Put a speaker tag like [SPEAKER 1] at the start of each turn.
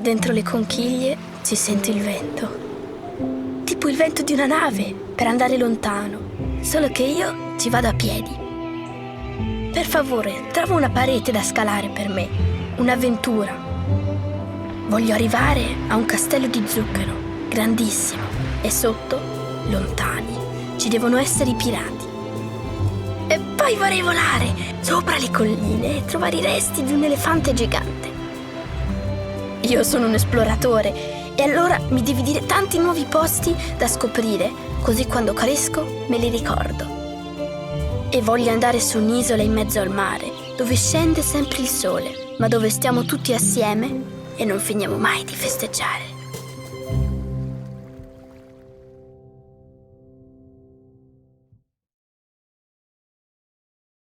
[SPEAKER 1] dentro le conchiglie si sente il vento. Tipo il vento di una nave per andare lontano, solo che io ci vado a piedi. Per favore, trova una parete da scalare per me, un'avventura. Voglio arrivare a un castello di zucchero, grandissimo, e sotto, lontani, ci devono essere i pirati. E poi vorrei volare sopra le colline e trovare i resti di un elefante gigante. Io sono un esploratore e allora mi devi dire tanti nuovi posti da scoprire, così quando cresco me li ricordo. E voglio andare su un'isola in mezzo al mare, dove scende sempre il sole, ma dove stiamo tutti assieme e non finiamo mai di festeggiare.